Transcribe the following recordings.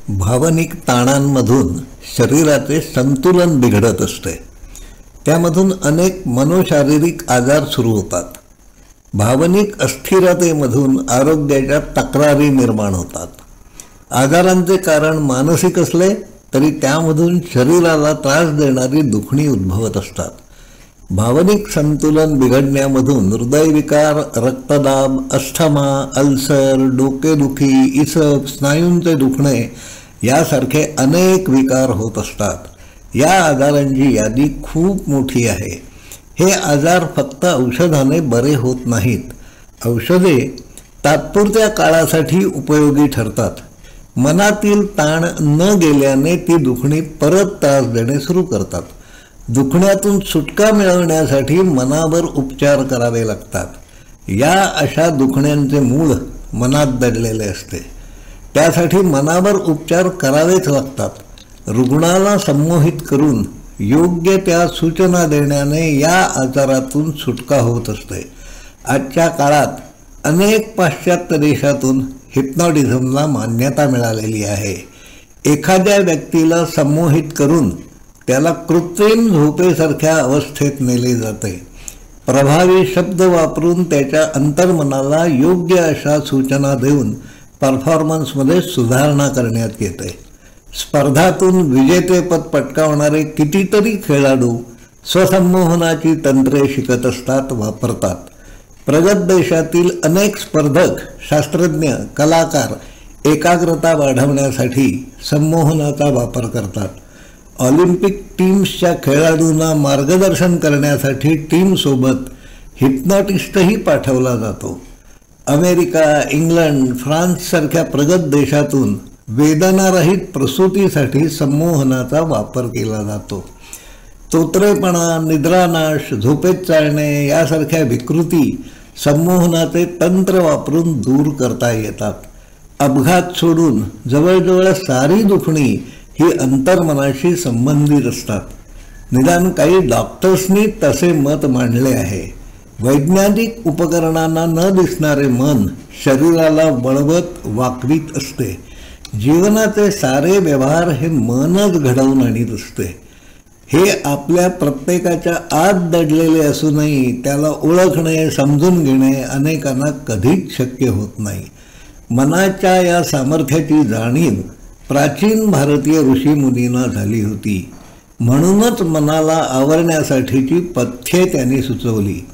भावनिक ताणांमधून शरीराचे संतुलन बिघडत असते. त्यामधून अनेक मनोशारीरिक आजार सुरू होतात. भावनिक अस्थिरतेमधून आरोग्याच्या तक्रारी निर्माण होतात. आजारांचे कारण मानसिक असले तरी त्यामधून शरीराला त्रास देणारी दुखणी उद्भवत असतात. भावनिक संतुलन बिघडण्यामधून हृदयविकार, रक्तदाब, अस्थमा, अल्सर, डोकेदुखी, इसब, स्नायूंचे दुखणे यासारखे अनेक विकार होत असतात. या आजारांची यादी खूप मोठी आहे. हे आजार फक्त औषधाने बरे होत नाहीत. औषधे तात्पुरत्या काळासाठी उपयोगी ठरतात. मनातील ताण न गेल्याने ती दुखणी परत त्रास देणे सुरू करतात. दुखण्यातून सुटका मिळवण्यासाठी मनावर उपचार करावे लागतात. या अशा दुखण्यांचे मूळ मनात दडलेले असते. त्यासाठी मनावर उपचार करावेच लागतात. रुग्णाला संमोहित करून योग्य त्या सूचना देण्याने या आजारातून सुटका होत असते. आजच्या काळात अनेक पाश्चात्य देशातून हिप्नॉटिझमला मान्यता मिळालेली आहे. एखाद्या व्यक्तीला संमोहित करून त्याला कृत्रिम झोपेसारख्या अवस्थेत नेले जाते. प्रभावी शब्द वापरून त्याच्या अंतर्मनाला योग्य अशा सूचना देऊन परफॉर्मन्समध्ये सुधारणा करण्यात येते. स्पर्धातून विजेतेपद पटकावणारे कितीतरी खेळाडू स्वसंमोहनाची तंत्रे शिकत असतात, वापरतात. प्रगत देशातील अनेक स्पर्धक, शास्त्रज्ञ, कलाकार एकाग्रता वाढवण्यासाठी संमोहनाचा वापर करतात. ऑलिम्पिक टीम्सच्या खेळाडूंना मार्गदर्शन करण्यासाठी टीमसोबत हिप्नॉटिस्टही पाठवला जातो. अमेरिका, इंग्लंड, फ्रान्ससारख्या प्रगत देशातून वेदनारहित प्रसूतीसाठी संमोहनाचा वापर केला जातो. तोतरेपणा, निद्रानाश, झोपेत चालणे यासारख्या विकृती संमोहनाचे तंत्र वापरून दूर करता येतात. अपघात सोडून जवळजवळ सारी दुखणी ही अंतर्मनाशी संबंधित असतात. निदान काही डॉक्टर्सनी तसे मत मांडले आहे. वैज्ञानिक उपकरणांना न दिसणारे मन शरीराला बळवत वाकवीत असते. जीवनाचे सारे व्यवहार हे मनच घडवून आणीत असते. हे आपल्या प्रत्येकाच्या आत दडलेले असूनही त्याला ओळखणे, समजून घेणे अनेकांना कधीच शक्य होत नाही. मनाच्या या सामर्थ्याची जाणीव प्राचीन भारतीय ऋषीमुनींना झाली होती. म्हणूनच मनाला आवरण्यासाठीची पथ्ये त्यांनी सुचवली.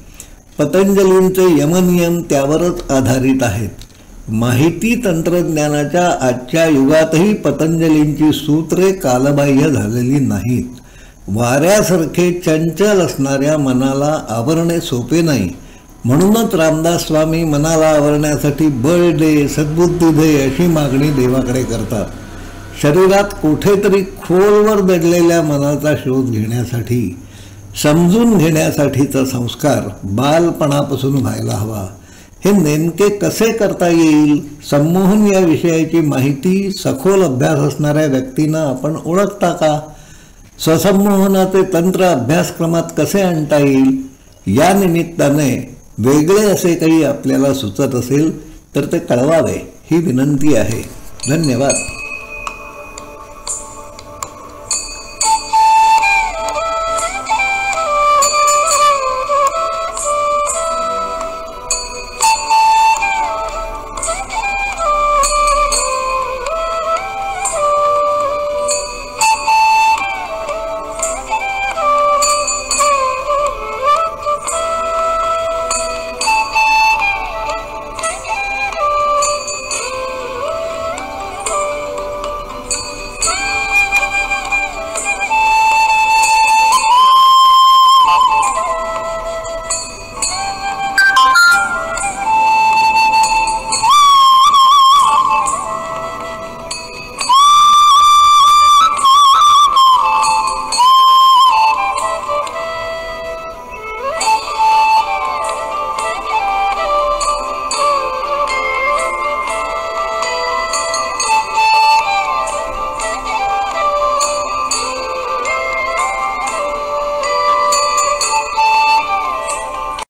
पतंजलींचे यमनियम त्यावरच आधारित आहेत. माहिती तंत्रज्ञानाच्या आजच्या युगातही पतंजलींची सूत्रे कालबाह्य झालेली नाहीत. वाऱ्यासारखे चंचल असणाऱ्या मनाला आवरणे सोपे नाही. म्हणूनच रामदास स्वामी मनाला आवरण्यासाठी बळ दे, सद्बुद्धी दे अशी मागणी देवाकडे करतात. शरीरात कुठेतरी खोलवर दडलेल्या मनाचा शोध घेण्यासाठी, समजून घेण्यासाठीचा संस्कार बालपणापासून व्हायला हवा. हे नेमके कसे करता येईल? संमोहन या विषयाची माहिती सखोल अभ्यास असणाऱ्या व्यक्तींना आपण ओळखता का? स्वसंमोहनाचे तंत्र अभ्यासक्रमात कसे आणता येईल? या निमित्ताने वेगळे असे काही आपल्याला सुचत असेल तर ते कळवावे ही विनंती आहे. धन्यवाद.